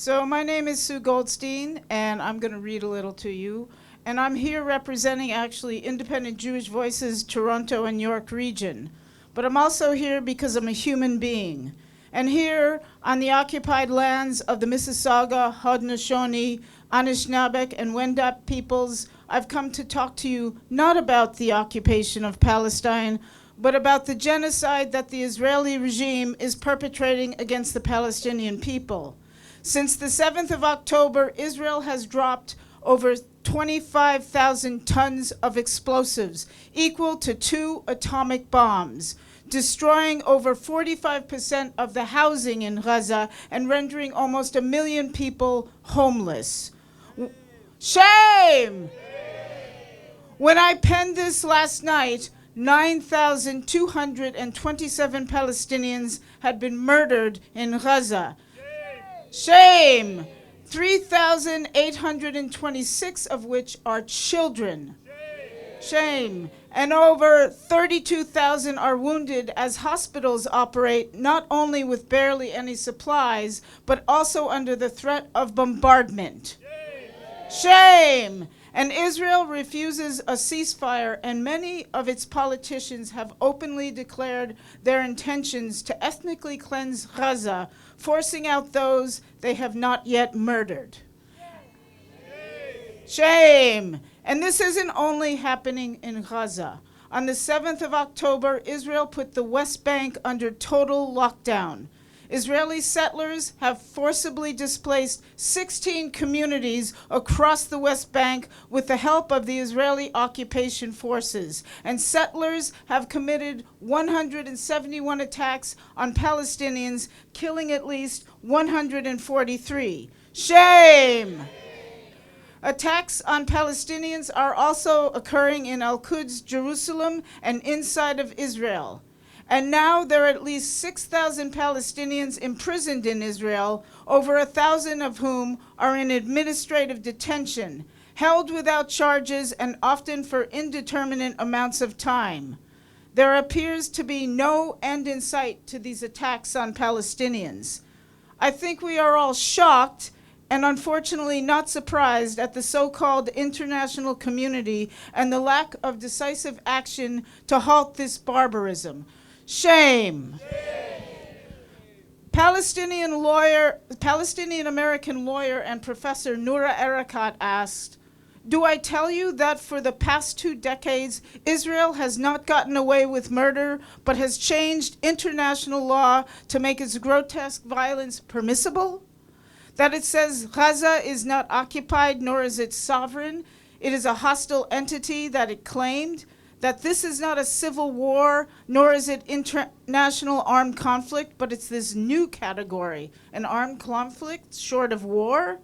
So my name is Sue Goldstein, and I'm going to read a little to you. And I'm here representing actually Independent Jewish Voices, Toronto and York region. But I'm also here because I'm a human being. And here on the occupied lands of the Mississauga, Haudenosaunee, Anishinaabe, and Wendat peoples, I've come to talk to you not about the occupation of Palestine, but about the genocide that the Israeli regime is perpetrating against the Palestinian people. Since the 7th of October, Israel has dropped over 25,000 tons of explosives, equal to 2 atomic bombs, destroying over 45% of the housing in Gaza and rendering almost 1 million people homeless. Shame! When I penned this last night, 9,227 Palestinians had been murdered in Gaza. Shame! 3,826 of which are children. Shame! And over 32,000 are wounded as hospitals operate not only with barely any supplies, but also under the threat of bombardment. Shame! And Israel refuses a ceasefire, and many of its politicians have openly declared their intentions to ethnically cleanse Gaza, forcing out those they have not yet murdered. Shame! And this isn't only happening in Gaza. On the 7th of October, Israel put the West Bank under total lockdown. Israeli settlers have forcibly displaced 16 communities across the West Bank with the help of the Israeli occupation forces. And settlers have committed 171 attacks on Palestinians, killing at least 143. Shame! Attacks on Palestinians are also occurring in Al-Quds, Jerusalem, and inside of Israel. And now there are at least 6,000 Palestinians imprisoned in Israel, over 1,000 of whom are in administrative detention, held without charges and often for indeterminate amounts of time. There appears to be no end in sight to these attacks on Palestinians. I think we are all shocked and unfortunately not surprised at the so-called international community and the lack of decisive action to halt this barbarism. Shame. Palestinian-American lawyer and professor Noura Erakat asked, "Do I tell you that for the past 2 decades, Israel has not gotten away with murder, but has changed international law to make its grotesque violence permissible? That it says Gaza is not occupied, nor is it sovereign. It is a hostile entity that it claimed. That this is not a civil war, nor is it international armed conflict, but it's this new category, an armed conflict short of war.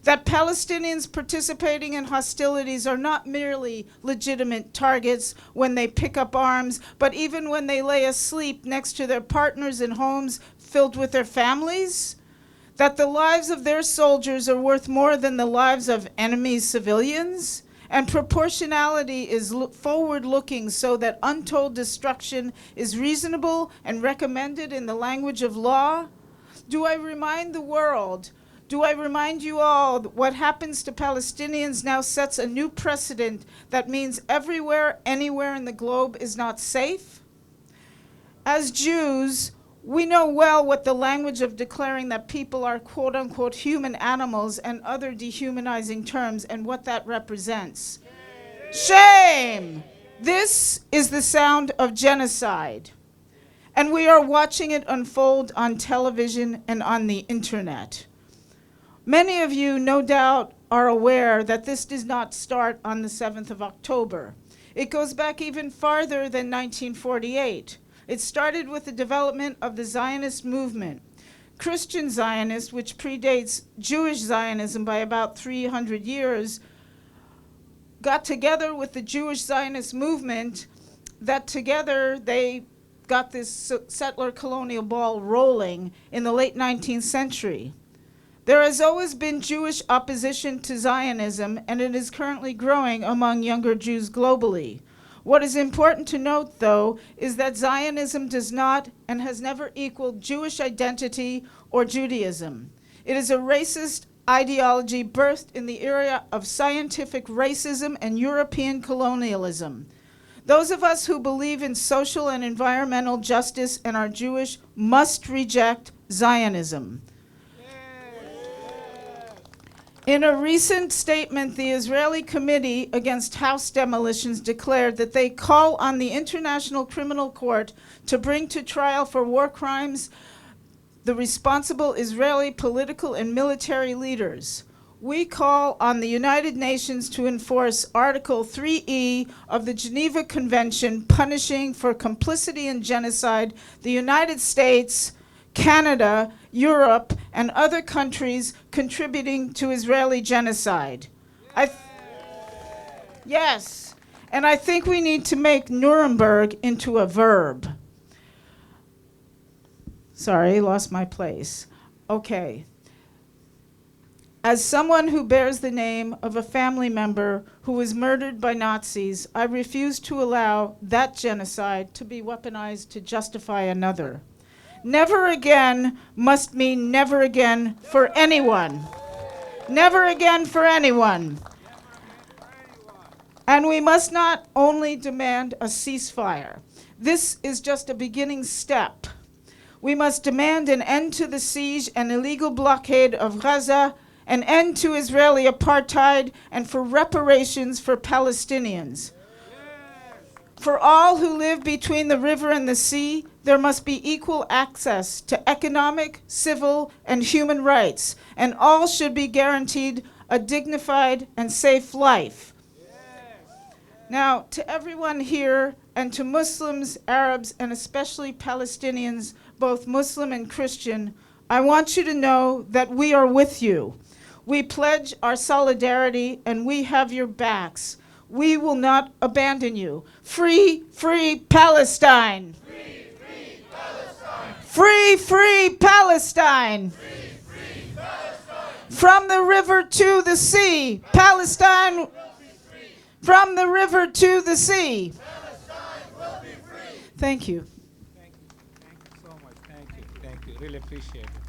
That Palestinians participating in hostilities are not merely legitimate targets when they pick up arms, but even when they lay asleep next to their partners in homes filled with their families. That the lives of their soldiers are worth more than the lives of enemy civilians. And proportionality is forward-looking so that untold destruction is reasonable and recommended in the language of law. Do I remind the world, do I remind you all that what happens to Palestinians now sets a new precedent that means everywhere, anywhere in the globe is not safe? As Jews, we know well what the language of declaring that people are quote-unquote human animals and other dehumanizing terms and what that represents. Shame! This is the sound of genocide. And we are watching it unfold on television and on the internet. Many of you, no doubt, are aware that this did not start on the 7th of October. It goes back even farther than 1948. It started with the development of the Zionist movement. Christian Zionist, which predates Jewish Zionism by about 300 years, got together with the Jewish Zionist movement, that together they got this settler colonial ball rolling in the late 19th century. There has always been Jewish opposition to Zionism, and it is currently growing among younger Jews globally. What is important to note, though, is that Zionism does not and has never equaled Jewish identity or Judaism. It is a racist ideology birthed in the era of scientific racism and European colonialism. Those of us who believe in social and environmental justice and are Jewish must reject Zionism. In a recent statement, the Israeli Committee Against House Demolitions declared that they call on the International Criminal Court to bring to trial for war crimes the responsible Israeli political and military leaders. We call on the United Nations to enforce Article 3E of the Geneva Convention punishing for complicity in genocide the United States, Canada, Europe, and other countries contributing to Israeli genocide. Yes, and I think we need to make Nuremberg into a verb. Sorry, lost my place. Okay. As someone who bears the name of a family member who was murdered by Nazis, I refuse to allow that genocide to be weaponized to justify another. Never again must mean never again for anyone. Never again for anyone. And we must not only demand a ceasefire. This is just a beginning step. We must demand an end to the siege and illegal blockade of Gaza, an end to Israeli apartheid, and for reparations for Palestinians. For all who live between the river and the sea, there must be equal access to economic, civil, and human rights, and all should be guaranteed a dignified and safe life. Now, to everyone here, and to Muslims, Arabs, and especially Palestinians, both Muslim and Christian, I want you to know that we are with you. We pledge our solidarity, and we have your backs. We will not abandon you. Free, free Palestine! Free, free Palestine! Free, free Palestine! Free, free Palestine! From the river to the sea, Palestine will be free. From the river to the sea. Palestine will be free. Thank you. Thank you. Thank you so much. Thank you. Thank you. Really appreciate it.